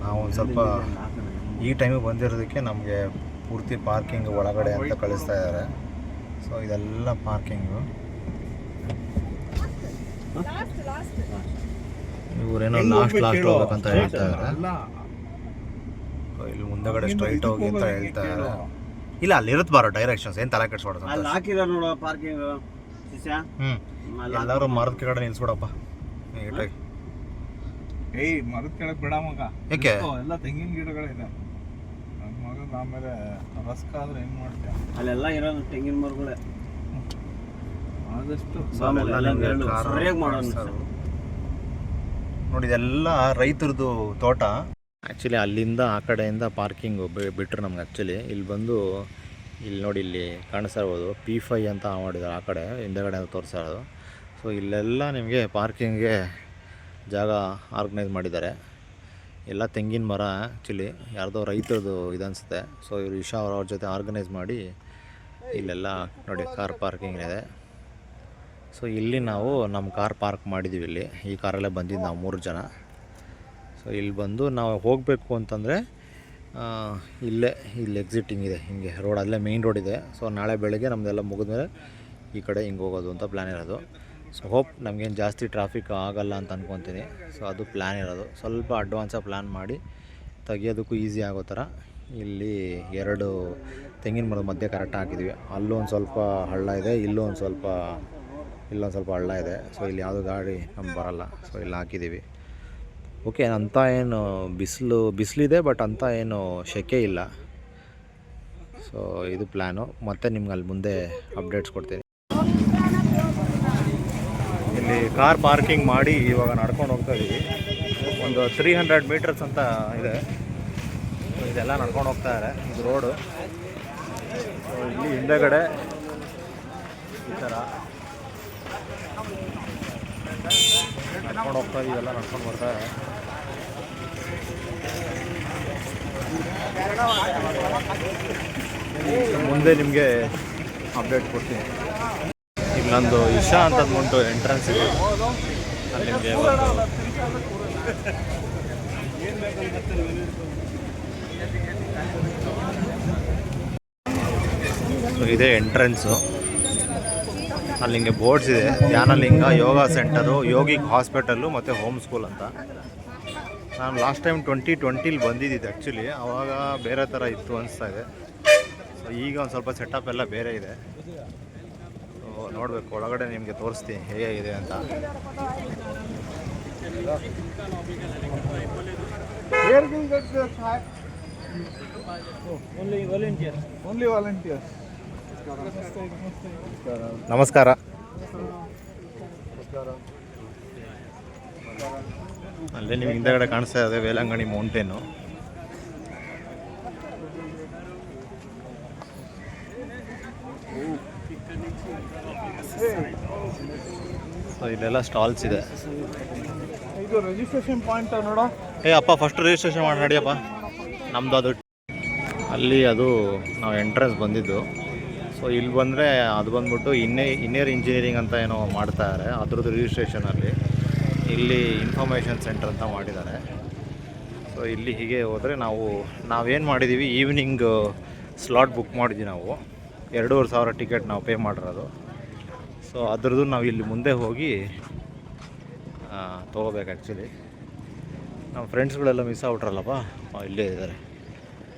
ನಾವು ಒಂದು ಸ್ವಲ್ಪ ಈ ಟೈಮಿಗೆ ಬಂದಿರೋದಕ್ಕೆ ನಮಗೆ ಪೂರ್ತಿ ಪಾರ್ಕಿಂಗ್ ಒಳಗಡೆ ಅಂತ ಕಳಿಸ್ತಾ ಇದ್ದಾರೆ. ಸೊ ಇದೆಲ್ಲ ಪಾರ್ಕಿಂಗು. ಇವರೇನೋ ಲಾಸ್ಟ್ ಹೋಗ್ಬೇಕಂತ ಹೇಳ್ತಾ ಇದ್ದಾರೆ. ಇಲ್ಲಿ ಮುಂದಗಡೆ ಸ್ಟ್ರೈಟ್ ಹೋಗಿ ಅಂತ ಹೇಳ್ತಾ ಇದ್ದಾರೆ. ಇಲ್ಲ ಅಲ್ಲಿ ಇರುತ್ತೆ ಬಾರೋ ಡೈರೆಕ್ಷನ್ಸ್, ಏನು ತಲೆ ಕೆಡಿಸ್ಬಾರ್ದು. ಎಲ್ಲರೂ ಮರದ ಕೆಳಗಡೆ ನಿಲ್ಸ್ಬಿಡಪ್ಪ ನೀಟಾಗಿ. ಮರದ ಕೆಳಗೆ ಬಿಡ ಮಗ, ಯಾಕೆ ಎಲ್ಲ ತೆಂಗಿನ ಗಿಡಗಳಿದೆ. ನನ್ನ ಮಗ ಆಮೇಲೆ ರಸ್ಕ ಆದ್ರೆ ಹೆಂಗ್ ಮಾಡ್ತೀಯ? ಅಲ್ಲೆಲ್ಲ ಇರೋದು ತೆಂಗಿನ ಮರಗಳೇ. ಆದಷ್ಟು ನೋಡಿ ಇದೆಲ್ಲ ರೈತರದ್ದು ತೋಟ ಆ್ಯಕ್ಚುಲಿ. ಅಲ್ಲಿಂದ ಆ ಕಡೆಯಿಂದ ಪಾರ್ಕಿಂಗು ಬಿಟ್ಟರು ನಮ್ಗೆ ಆ್ಯಕ್ಚುಲಿ. ಇಲ್ಲಿ ಬಂದು ಇಲ್ಲಿ ನೋಡಿ, ಇಲ್ಲಿ ಕಾಣಿಸ್ತಾ ಇರ್ಬೋದು P5 ಅಂತ ಮಾಡಿದ್ದಾರೆ ಆ ಕಡೆ ಹಿಂದೆಗಡೆ ತೋರಿಸ್ತಾ ಇರೋದು. ಸೊ ಇಲ್ಲೆಲ್ಲ ನಿಮಗೆ ಪಾರ್ಕಿಂಗ್ಗೆ ಜಾಗ ಆರ್ಗನೈಸ್ ಮಾಡಿದ್ದಾರೆ. ಎಲ್ಲ ತೆಂಗಿನ ಮರ ಆ್ಯಕ್ಚುಲಿ, ಯಾರ್ದೋ ರೈತರದು ಇದನ್ನಿಸುತ್ತೆ. ಸೊ ಇವರು ಇಶಾ ಅವ್ರ ಜೊತೆ ಆರ್ಗನೈಸ್ ಮಾಡಿ ಇಲ್ಲೆಲ್ಲ ನೋಡಿ ಕಾರ್ ಪಾರ್ಕಿಂಗ್ ಇದೆ. ಸೊ ಇಲ್ಲಿ ನಾವು ನಮ್ಮ ಕಾರ್ ಪಾರ್ಕ್ ಮಾಡಿದ್ದೀವಿ. ಇಲ್ಲಿ ಈ ಕಾರಲ್ಲೇ ಬಂದಿದ್ದು ನಾವು 3 ಜನ. ಸೊ ಇಲ್ಲಿ ಬಂದು ನಾವು ಹೋಗಬೇಕು ಅಂತಂದರೆ ಇಲ್ಲಿ ಎಕ್ಸಿಟಿಂಗ್ ಇದೆ, ಹಿಂಗೆ ರೋಡ್ ಅಲ್ಲೇ ಮೇಯ್ನ್ ರೋಡ್ ಇದೆ. ಸೊ ನಾಳೆ ಬೆಳಗ್ಗೆ ನಮ್ಮದೆಲ್ಲ ಮುಗಿದ್ಮೇಲೆ ಈ ಕಡೆ ಹಿಂಗೆ ಹೋಗೋದು ಅಂತ ಪ್ಲ್ಯಾನ್ ಇರೋದು. ಸೊ ಹೋಪ್ ನಮಗೇನು ಜಾಸ್ತಿ ಟ್ರಾಫಿಕ್ ಆಗಲ್ಲ ಅಂತ ಅಂದ್ಕೊತೀನಿ. ಸೊ ಅದು ಪ್ಲ್ಯಾನ್ ಇರೋದು. ಸ್ವಲ್ಪ ಅಡ್ವಾನ್ಸಾಗಿ ಪ್ಲ್ಯಾನ್ ಮಾಡಿ ತೆಗಿಯೋದಕ್ಕೂ ಈಸಿ ಆಗೋ ಥರ ಇಲ್ಲಿ 2 ತೆಂಗಿನ ಮರದ ಮಧ್ಯೆ ಕರೆಕ್ಟ್ ಹಾಕಿದ್ವಿ. ಅಲ್ಲೊಂದು ಸ್ವಲ್ಪ ಹಳ್ಳ ಇದೆ, ಇಲ್ಲೊಂದು ಸ್ವಲ್ಪ ಹಳ್ಳ ಇದೆ. ಸೊ ಇಲ್ಲಿ ಯಾವುದೂ ಗಾಡಿ ನಮ್ಗೆ ಬರೋಲ್ಲ. ಸೊ ಇಲ್ಲಿ ಹಾಕಿದ್ದೀವಿ. ಓಕೆ, ಅಂಥ ಏನು ಬಿಸಿಲಿದೆ, ಬಟ್ ಅಂಥ ಏನು ಸೆಕೆ ಇಲ್ಲ. ಸೊ ಇದು ಪ್ಲ್ಯಾನು. ಮತ್ತು ನಿಮ್ಗೆ ಅಲ್ಲಿ ಮುಂದೆ ಅಪ್ಡೇಟ್ಸ್ ಕೊಡ್ತೀನಿ. ಇಲ್ಲಿ ಕಾರ್ ಪಾರ್ಕಿಂಗ್ ಮಾಡಿ ಇವಾಗ ನಡ್ಕೊಂಡು ಹೋಗ್ತಾ ಇದ್ದೀವಿ. ಒಂದು 300 ಮೀಟರ್ಸ್ ಅಂತ ಇದೆ. ಇದೆಲ್ಲ ನಡ್ಕೊಂಡು ಹೋಗ್ತಾ ಇದ್ದಾರೆ. ಇದು ರೋಡು. ಇಲ್ಲಿ ಹಿಂದೆಗಡೆ ಈ ಥರ ನಡ್ಕೊಂಡು ಹೋಗ್ತಾ ಇದೆಲ್ಲ ನಡ್ಕೊಂಡು ಬರ್ತಾರೆ. ಮುಂದೆ ನಿಮಗೆ ಅಪ್ಡೇಟ್ ಕೊಡ್ತೀನಿ. ಇಲ್ಲೊಂದು ಇಶಾ ಅಂತ ಅಂದ್ಬಿಟ್ಟು ಎಂಟ್ರೆನ್ಸ್ ಇದೆ. ಅಲ್ಲಿ ನಿಮಗೆ ಇದೇ ಎಂಟ್ರೆನ್ಸು. ಅಲ್ಲಿ ಹಿಂಗೆ ಬೋರ್ಡ್ಸ್ ಇದೆ. ಧ್ಯಾನಲಿಂಗ ಯೋಗ ಸೆಂಟರು, ಯೋಗಿಕ್ ಹಾಸ್ಪಿಟಲ್ಲು ಮತ್ತು ಹೋಮ್ ಸ್ಕೂಲ್ ಅಂತ. ನಾನು ಲಾಸ್ಟ್ ಟೈಮ್ 2020 ಬಂದಿದ್ದಿದ್ದು ಆ್ಯಕ್ಚುಲಿ. ಆವಾಗ ಬೇರೆ ಥರ ಇತ್ತು ಅನಿಸ್ತಾ ಇದೆ. ಸೊ ಈಗ ಒಂದು ಸ್ವಲ್ಪ ಸೆಟಪ್ ಎಲ್ಲ ಬೇರೆ ಇದೆ. ಸೊ ನೋಡಬೇಕು, ಒಳಗಡೆ ನಿಮಗೆ ತೋರಿಸ್ತೀನಿ ಹೇಗಿದೆ ಅಂತ. Only volunteers. ನಮಸ್ಕಾರ. ಅಲ್ಲೇ ನಿಮ್ಗೆ ಹಿಂದೆಗಡೆ ಕಾಣಿಸ್ತಾ ಇದೆ ವೇಲಂಗಣಿ ಮೌಂಟೇನು. ಸೊ ಇಲ್ಲೆಲ್ಲ ಸ್ಟಾಲ್ಸ್ ಇದೆ. ಇದು ರಿಜಿಸ್ಟ್ರೇಷನ್ ಪಾಯಿಂಟ್ ನೋಡ. ಅಪ್ಪ ಫಸ್ಟ್ ರಿಜಿಸ್ಟ್ರೇಷನ್ ಮಾಡಿ ನಡಿಯಪ್ಪ. ನಮ್ಮದು ಅದು ಅಲ್ಲಿ ಅದು ನಾವು ಎಂಟ್ರೆನ್ಸ್ ಬಂದಿದ್ದು. ಸೊ ಇಲ್ಲಿ ಬಂದರೆ ಅದು ಬಂದ್ಬಿಟ್ಟು ಇನ್ನೇರ್ ಇಂಜಿನಿಯರಿಂಗ್ ಅಂತ ಏನೋ ಮಾಡ್ತಾಯಿದ್ದಾರೆ. ಅದ್ರದ್ದು ರಿಜಿಸ್ಟ್ರೇಷನಲ್ಲಿ ಇಲ್ಲಿ ಇನ್ಫಾರ್ಮೇಷನ್ ಸೆಂಟರ್ ಅಂತ ಮಾಡಿದ್ದಾರೆ. ಸೊ ಇಲ್ಲಿ ಹೀಗೆ ಹೋದರೆ ನಾವೇನು ಮಾಡಿದ್ದೀವಿ, ಈವ್ನಿಂಗ್ ಸ್ಲಾಟ್ ಬುಕ್ ಮಾಡಿದ್ವಿ ನಾವು. 2,500 ಟಿಕೆಟ್ ನಾವು ಪೇ ಮಾಡಿರೋದು. ಸೊ ಅದ್ರದ್ದು ನಾವು ಇಲ್ಲಿ ಮುಂದೆ ಹೋಗಿ ತೊಗೋಬೇಕು ಆ್ಯಕ್ಚುಲಿ. ನಮ್ಮ ಫ್ರೆಂಡ್ಸ್ಗಳೆಲ್ಲ ಮಿಸ್ ಆಗ್ಬಿಟ್ರಲ್ಲಪ್ಪ, ಇಲ್ಲೇ ಇದ್ದಾರೆ.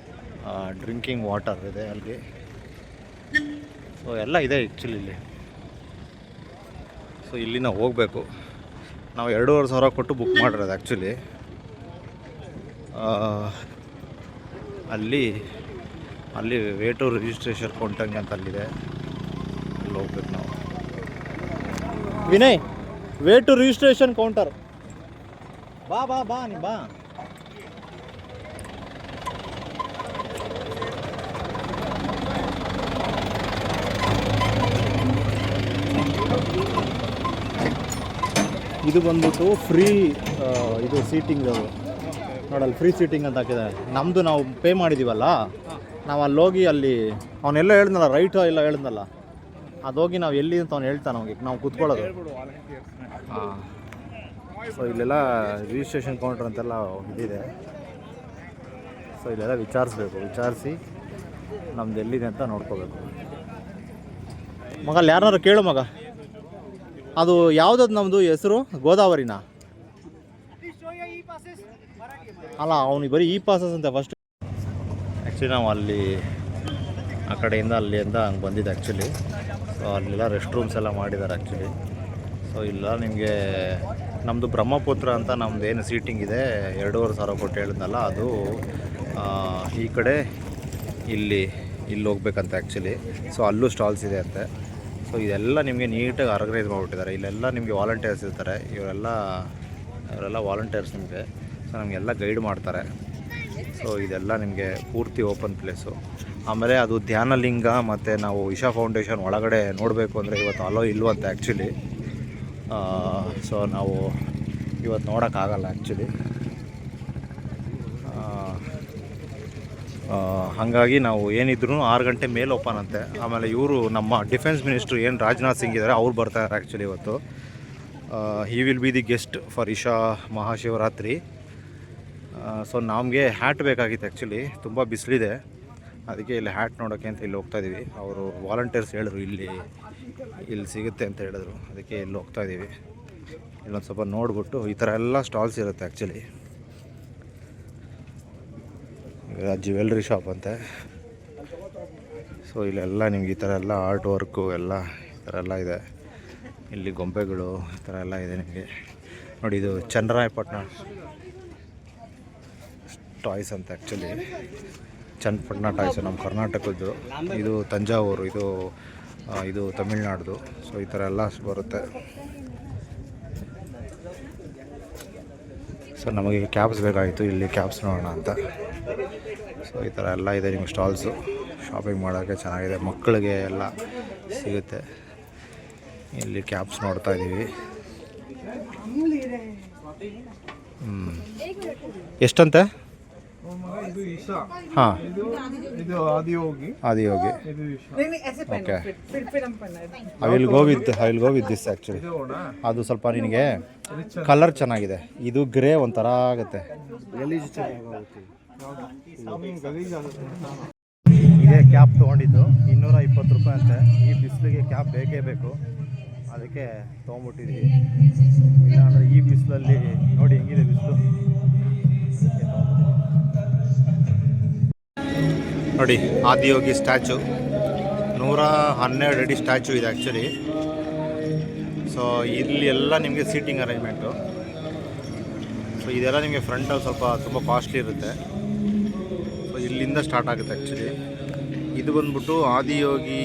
ಡ್ರಿಂಕಿಂಗ್ ವಾಟರ್ ಇದೆ ಅಲ್ಲಿ. ಸೊ ಎಲ್ಲ ಇದೆ ಆ್ಯಕ್ಚುಲಿ ಇಲ್ಲಿ. ಸೊ ಇಲ್ಲಿ ನಾವು ಹೋಗಬೇಕು. ನಾವು 2,500 ಕೊಟ್ಟು ಬುಕ್ ಮಾಡಿರೋದು ಆ್ಯಕ್ಚುಲಿ. ಅಲ್ಲಿ ವೇ ಟು ರಿಜಿಸ್ಟ್ರೇಷನ್ ಕೌಂಟಂಗ್ ಅಂತ ಅಲ್ಲಿದೆ. ಅಲ್ಲಿ ಹೋಗ್ಬೇಕು ನಾವು. Vinay, way to registration counter. ಬಾ ನೀ ಬಾ. ಇದು ಬಂದ್ಬಿಟ್ಟು ಫ್ರೀ ಇದು ಸೀಟಿಂಗ್. ನೋಡಲ್ಲಿ ಫ್ರೀ ಸೀಟಿಂಗ್ ಅಂತ ಹಾಕಿದ್ದಾರೆ. ನಮ್ಮದು ನಾವು ಪೇ ಮಾಡಿದ್ದೀವಲ್ಲ, ನಾವು ಅಲ್ಲಿ ಹೋಗಿ ಅಲ್ಲಿ ಅವನ್ನೆಲ್ಲ ಹೇಳಿದ್ನಲ್ಲ, ರೈಟ್ ಎಲ್ಲ ಹೇಳಿದ್ನಲ್ಲ, ಅದು ಹೋಗಿ ನಾವು ಎಲ್ಲಿ ಅಂತ ಅವ್ನು ಹೇಳ್ತಾನೆ ನಮಗೆ, ನಾವು ಕೂತ್ಕೊಳ್ಳೋದು. ಹಾಂ. ಸೊ ಇಲ್ಲೆಲ್ಲ ರಿಜಿಸ್ಟ್ರೇಷನ್ ಕೌಂಟರ್ ಅಂತೆಲ್ಲ ಇದಿದೆ. ಸೊ ಇಲ್ಲೆಲ್ಲ ವಿಚಾರಿಸಿ ನಮ್ದು ಎಲ್ಲಿದೆ ಅಂತ ನೋಡ್ಕೋಬೇಕು. ಮಗ ಅಲ್ಲಿ ಯಾರನ್ನಾರು ಕೇಳು ಮಗ. ಅದು ಯಾವುದದು ನಮ್ಮದು ಹೆಸರು? ಗೋದಾವರಿನಾ? ಅಲ್ಲ, ಅವನಿಗೆ ಬರೀ ಪಾಸಸ್ ಅಂತ ಫಸ್ಟ್. ಆ್ಯಕ್ಚುಲಿ ನಾವು ಅಲ್ಲಿ ಆ ಕಡೆಯಿಂದ ಅಲ್ಲಿಂದ ಹಂಗೆ ಬಂದಿದ್ದು ಆ್ಯಕ್ಚುಲಿ. ಸೊ ಅಲ್ಲೆಲ್ಲ ರೆಸ್ಟ್ ರೂಮ್ಸ್ ಎಲ್ಲ ಮಾಡಿದ್ದಾರೆ ಆ್ಯಕ್ಚುಲಿ. ಸೊ ಇಲ್ಲ ನಿಮಗೆ ನಮ್ಮದು ಬ್ರಹ್ಮಪುತ್ರ ಅಂತ ನಮ್ಮದು ಏನು ಸೀಟಿಂಗ್ ಇದೆ 2,500 ಕೊಟ್ಟು ಹೇಳಿದ್ನಲ್ಲ, ಅದು ಈ ಕಡೆ ಇಲ್ಲಿ ಹೋಗ್ಬೇಕಂತ ಆ್ಯಕ್ಚುಲಿ. ಸೊ ಅಲ್ಲೂ ಸ್ಟಾಲ್ಸ್ ಇದೆ ಅಂತೆ. ಸೊ ಇದೆಲ್ಲ ನಿಮಗೆ ನೀಟಾಗಿ ಆರ್ಗನೈಸ್ ಮಾಡಿಬಿಟ್ಟಿದ್ದಾರೆ. ಇಲ್ಲೆಲ್ಲ ನಿಮಗೆ ವಾಲಂಟಿಯರ್ಸ್ ಇರ್ತಾರೆ. ಇವರೆಲ್ಲ ವಾಲಂಟಿಯರ್ಸ್ ನಿಮಗೆ. ಸೊ ನಮಗೆಲ್ಲ ಗೈಡ್ ಮಾಡ್ತಾರೆ. ಸೊ ಇದೆಲ್ಲ ನಿಮಗೆ ಪೂರ್ತಿ ಓಪನ್ ಪ್ಲೇಸು. ಆಮೇಲೆ ಅದು ಧ್ಯಾನಲಿಂಗ ಮತ್ತು ನಾವು ಇಶಾ ಫೌಂಡೇಶನ್ ಒಳಗಡೆ ನೋಡಬೇಕು ಅಂದರೆ ಇವತ್ತು ಅಲೋ ಇಲ್ವಂತೆ ಆ್ಯಕ್ಚುಲಿ. ಸೊ ನಾವು ಇವತ್ತು ನೋಡೋಕ್ಕಾಗಲ್ಲ ಆ್ಯಕ್ಚುಲಿ. ಹಾಗಾಗಿ ನಾವು ಏನಿದ್ರು 6 ಗಂಟೆ ಮೇಲೆ ಓಪನ್ ಅಂತೆ. ಆಮೇಲೆ ಇವರು ನಮ್ಮ ಡಿಫೆನ್ಸ್ ಮಿನಿಸ್ಟ್ರು ಏನು ರಾಜನಾಥ್ ಸಿಂಗ್ ಇದ್ದಾರೆ, ಅವ್ರು ಬರ್ತಾರೆ ಆ್ಯಕ್ಚುಲಿ ಇವತ್ತು. He will be the guest for Isha Mahashivratri. So ನಮಗೆ ಹ್ಯಾಟ್ ಬೇಕಾಗಿತ್ತು ಆ್ಯಕ್ಚುಲಿ. ತುಂಬ ಬಿಸಿಲಿದೆ, ಅದಕ್ಕೆ ಇಲ್ಲಿ ಹ್ಯಾಟ್ ನೋಡೋಕ್ಕೆ ಅಂತ ಇಲ್ಲಿ ಹೋಗ್ತಾಯಿದ್ದೀವಿ. ಅವರು ವಾಲಂಟಿಯರ್ಸ್ ಹೇಳಿದ್ರು ಇಲ್ಲಿ ಸಿಗುತ್ತೆ ಅಂತ ಹೇಳಿದ್ರು. ಅದಕ್ಕೆ ಇಲ್ಲಿ ಹೋಗ್ತಾಯಿದ್ದೀವಿ. ಇಲ್ಲೊಂದು ಸ್ವಲ್ಪ ನೋಡ್ಬಿಟ್ಟು ಈ ಥರ ಎಲ್ಲ ಸ್ಟಾಲ್ಸ್ ಇರುತ್ತೆ ಆ್ಯಕ್ಚುಲಿ. ಜ್ಯುವೆಲ್ರಿ ಶಾಪ್ ಅಂತೆ. ಸೊ ಇಲ್ಲೆಲ್ಲ ನಿಮ್ಗೆ ಈ ಥರ ಎಲ್ಲ ಆರ್ಟ್ ವರ್ಕು ಎಲ್ಲ ಈ ಥರ ಎಲ್ಲ ಇದೆ. ಇಲ್ಲಿ ಗೊಂಬೆಗಳು ಈ ಥರ ಎಲ್ಲ ಇದೆ ನಿಮಗೆ. ನೋಡಿ, ಇದು ಚನ್ನರಾಯಪಟ್ಟಣ ಟಾಯ್ಸ್ ಅಂತ ಆ್ಯಕ್ಚುಲಿ. ಚನ್ನಪಟ್ಟಣ ಟಾಯ್ಸು ನಮ್ಮ ಕರ್ನಾಟಕದ್ದು. ಇದು ತಂಜಾವೂರು, ಇದು ತಮಿಳ್ನಾಡ್ದು. ಸೊ ಈ ಥರ ಎಲ್ಲ ಬರುತ್ತೆ. ಸೊ ನಮಗೆ ಕ್ಯಾಬ್ಸ್ ಬೇಕಾಗಿತ್ತು, ಇಲ್ಲಿ ಕ್ಯಾಬ್ಸ್ ನೋಡೋಣ ಅಂತ. ಸೊ ಈ ಥರ ಎಲ್ಲ ಇದೆ ನಿಮ್ಗೆ ಸ್ಟಾಲ್ಸು. ಶಾಪಿಂಗ್ ಮಾಡೋಕ್ಕೆ ಚೆನ್ನಾಗಿದೆ, ಮಕ್ಕಳಿಗೆ ಎಲ್ಲ ಸಿಗುತ್ತೆ. ಇಲ್ಲಿ ಕ್ಯಾಬ್ಸ್ ನೋಡ್ತಾ ಇದ್ದೀವಿ. ಎಷ್ಟಂತೆ? ಇದು ಇಶಾ, ಹಾಂ, ಇದು ಆದಿಯೋಗಿ, ಆದಿಯೋಗಿ. ಇದು Isha. Okay, I will go with this actually. ಅದು ಸ್ವಲ್ಪ ನಿನಗೆ ಕಲರ್ ಚೆನ್ನಾಗಿದೆ, ಇದು ಗ್ರೇ ಒಂಥರ ಆಗುತ್ತೆ. ಇದೇ ಕ್ಯಾಬ್ ತೊಗೊಂಡಿದ್ದು 220 ರೂಪಾಯಿ ಅಂತೆ. ಈ ಬಿಸಿಲಿಗೆ ಕ್ಯಾಬ್ ಬೇಕೇ ಬೇಕು, ಅದಕ್ಕೆ ತೊಗೊಂಬಿಟ್ಟಿದ್ದೀವಿ. ಇಲ್ಲಾಂದರೆ ಈ ಬಿಸಿಲಲ್ಲಿ ನೋಡಿ ಹೆಂಗಿದೆ ಬಿಸಿಲು. ನೋಡಿ ಆದಿಯೋಗಿ ಸ್ಟ್ಯಾಚು, 112 ಅಡಿ ಸ್ಟ್ಯಾಚು ಇದೆ ಆ್ಯಕ್ಚುಲಿ. ಸೊ ಇಲ್ಲಿ ಎಲ್ಲ ನಿಮಗೆ ಸೀಟಿಂಗ್ ಅರೇಂಜ್ಮೆಂಟು. ಸೊ ಇದೆಲ್ಲ ನಿಮಗೆ ಫ್ರಂಟಲ್ಲಿ ಸ್ವಲ್ಪ ತುಂಬ ಕಾಸ್ಟ್ಲಿ ಇರುತ್ತೆ. ಸೊ ಇಲ್ಲಿಂದ ಸ್ಟಾರ್ಟ್ ಆಗುತ್ತೆ ಆ್ಯಕ್ಚುಲಿ. ಇದು ಬಂದ್ಬಿಟ್ಟು ಆದಿಯೋಗಿ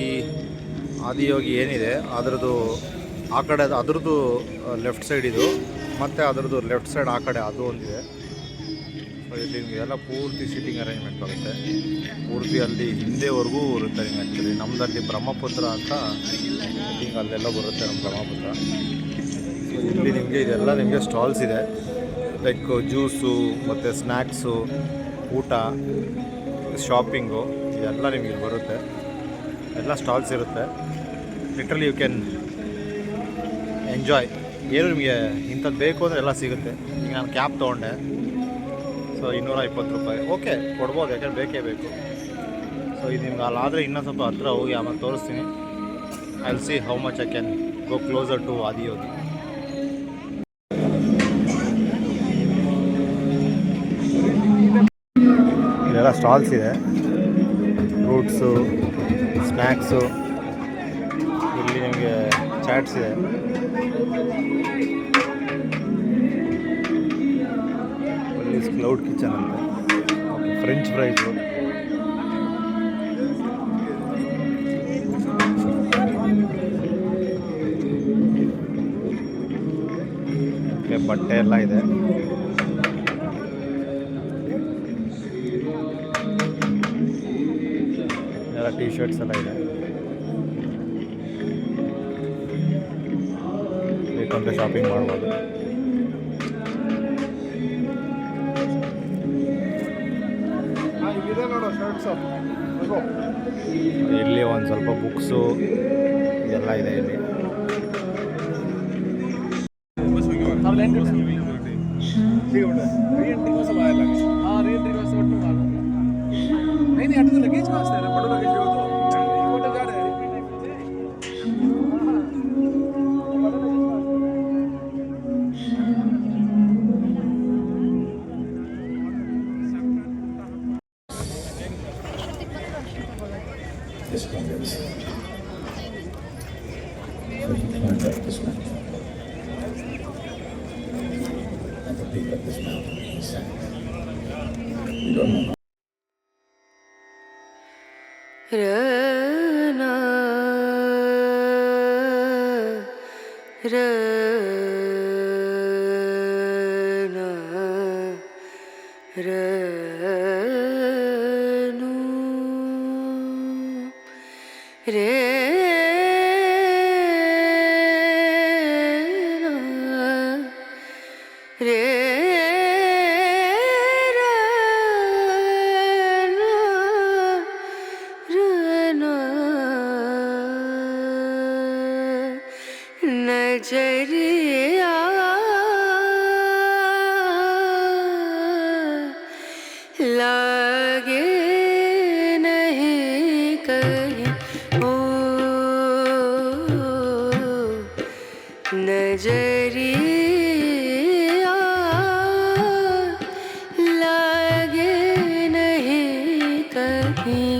ಏನಿದೆ ಅದರದ್ದು ಆ ಕಡೆ, ಅದರದ್ದು ಲೆಫ್ಟ್ ಸೈಡ್ ಇದು, ಮತ್ತು ಅದರದ್ದು ಲೆಫ್ಟ್ ಸೈಡ್ ಆ ಕಡೆ ಅದು ಒಂದಿದೆ. ಸೊ ಇಲ್ಲಿ ನಿಮಗೆಲ್ಲ ಪೂರ್ತಿ ಸೀಟಿಂಗ್ ಅರೇಂಜ್ಮೆಂಟ್ ಬರುತ್ತೆ, ಪೂರ್ತಿ ಅಲ್ಲಿ ಹಿಂದೆವರೆಗೂ ಇರುತ್ತೆ ನಿಮ್ಗೆ ಆ್ಯಕ್ಚುಲಿ. ನಮ್ಮದಲ್ಲಿ ಬ್ರಹ್ಮಪುತ್ರ ಅಂತ ಹಿಂಗೆ ಅಲ್ಲೆಲ್ಲ ಬರುತ್ತೆ ನಮ್ಮ ಬ್ರಹ್ಮಪುತ್ರ. ಸೊ ಇಲ್ಲಿ ನಿಮಗೆ ಇದೆಲ್ಲ ನಿಮಗೆ ಸ್ಟಾಲ್ಸ್ ಇದೆ, ಲೈಕ್ ಜ್ಯೂಸು ಮತ್ತು ಸ್ನ್ಯಾಕ್ಸು, ಊಟ, ಶಾಪಿಂಗು, ಇದೆಲ್ಲ ನಿಮಗೆ ಇಲ್ಲಿ ಬರುತ್ತೆ. ಎಲ್ಲ ಸ್ಟಾಲ್ಸ್ ಇರುತ್ತೆ. Literally you can enjoy. ಏನು ನಿಮಗೆ ಇಂಥದ್ದು ಬೇಕು ಅಂದರೆ ಎಲ್ಲ ಸಿಗುತ್ತೆ. ಈಗ ನಾನು ಕ್ಯಾಬ್ ತೊಗೊಂಡೆ, ಸೊ 220 ರೂಪಾಯಿ. ಓಕೆ, ಕೊಡ್ಬೋದು, ಯಾಕಂದ್ರೆ ಬೇಕೇ ಬೇಕು. ಸೊ ಇದು ನಿಮ್ಗೆ ಅಲ್ಲಾದರೆ ಇನ್ನೂ ಸ್ವಲ್ಪ ಹತ್ರ ಹೋಗಿ ಆಮೇಲೆ ತೋರಿಸ್ತೀನಿ. I will see how much I can go closer to Adiyogi. ಇಲ್ಲೆಲ್ಲ ಸ್ಟಾಲ್ಸ್ ಇದೆ, ಫ್ರೂಟ್ಸು, ಸ್ನ್ಯಾಕ್ಸು, ಇಲ್ಲಿ ನಿಮಗೆ ಚಾಟ್ಸ್ ಇದೆ. ಕ್ಲೌಡ್ ಕಿಚನ್ ಅಂತ, ಫ್ರೆಂಚ್ ಫ್ರೈಸು, ಬಟ್ಟೆ ಎಲ್ಲ ಇದೆ. ಎಲ್ಲ ಟೀ ಶರ್ಟ್ಸ್ ಎಲ್ಲ ಇದೆ. ಬೇಕಂದ್ರೆ ಶಾಪಿಂಗ್ ಮಾಡ್ಬೋದು. ಇಲ್ಲಿ ಒಂದು ಸ್ವಲ್ಪ ಬುಕ್ಸು ಇದೆಲ್ಲ ಇದೆ ಇಲ್ಲಿ. This conference. So you climb up this mountain. At the peak of this mountain, he sat. We don't know. नजरिया लागे नहीं कहीं ओ नजरिया लागे नहीं कहीं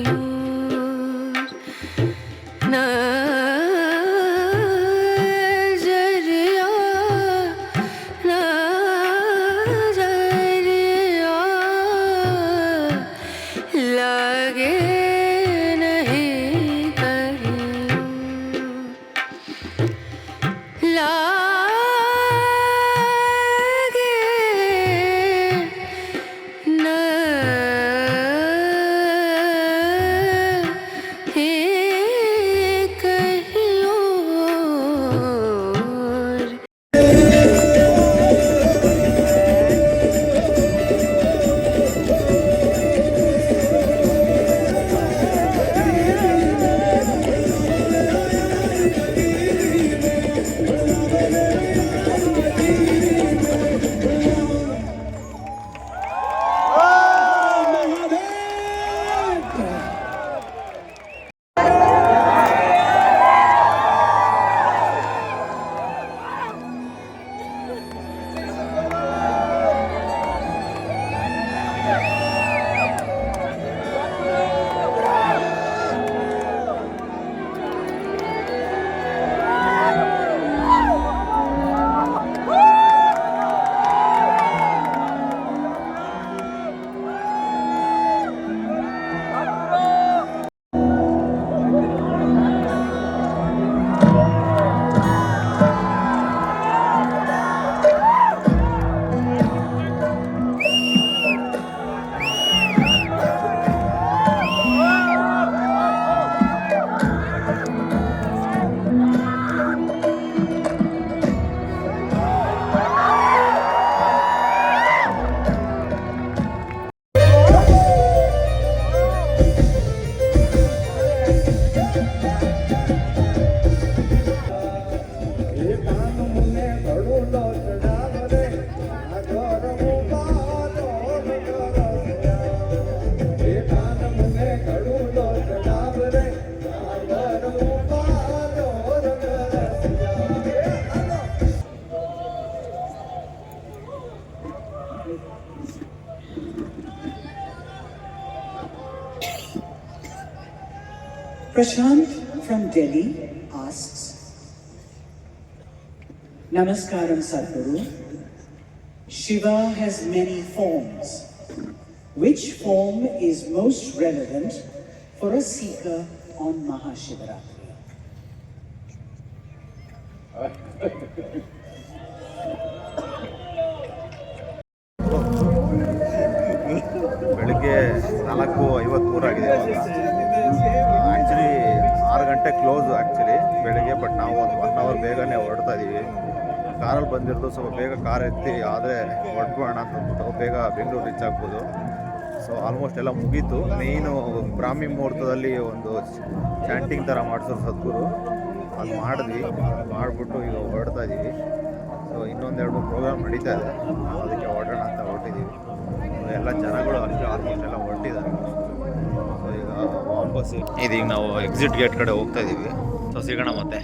Prashant from Delhi asks, Namaskaram Sadhguru, Shiva has many forms. Which form is most relevant for a seeker on Mahashivaratri? ಬೆಳಿಗ್ಗೆ 4:53 ಆಗಿದೆ ಆ್ಯಕ್ಚುಲಿ 6 ಗಂಟೆ ಕ್ಲೋಸ್ ಆ್ಯಕ್ಚುಲಿ ಬೆಳಿಗ್ಗೆ, ಬಟ್ ನಾವು ಒಂದು 1 ಅವರ್ ಬೇಗನೆ ಹೊರಡ್ತಾ ಇದ್ದೀವಿ. ಕಾರಲ್ಲಿ ಬಂದಿರೋದು ಸ್ವಲ್ಪ ಬೇಗ ಕಾರ್ ಎತ್ತಿ ಆದರೆ ಹೊರಡ್ಬೋಣ ಅಂತ ಬೇಗ ಬೆಂಗಳೂರು ರೀಚ್ ಆಗ್ಬೋದು. ಸೊ ಆಲ್ಮೋಸ್ಟ್ ಎಲ್ಲ ಮುಗೀತು. ಮೇಯ್ನು ಬ್ರಾಹ್ಮಿ ಮುಹೂರ್ತದಲ್ಲಿ ಒಂದು ಚಾಂಟಿಂಗ್ ಥರ ಮಾಡಿಸೋರು ಸದ್ಗುರು, ಅದು ಮಾಡಿದ್ವಿ. ಮಾಡಿಬಿಟ್ಟು ಈಗ ಹೊರಡ್ತಾ ಇದ್ದೀವಿ. ಸೊ ಇನ್ನೊಂದೆರಡು ಪ್ರೋಗ್ರಾಮ್ ನಡೀತಾ ಇದೆ, ಅದಕ್ಕೆ ಹೊರಡೋಣ ಅಂತ ಹೊರಟಿದ್ದೀವಿ. ಎಲ್ಲ ಜನಗಳು ಅಷ್ಟೇ ಆಲ್ಮೋಸ್ಟ್ ಎಲ್ಲ ಹೊರಟಿದ್ದಾರೆ. ಸೊ ಈಗ ವಾಪಸ್ ಇದೀಗ ನಾವು ಎಕ್ಸಿಟ್ ಗೇಟ್ ಕಡೆ ಹೋಗ್ತಾ ಇದ್ದೀವಿ. ಸೊ ಸಿಗೋಣ ಮತ್ತೆ.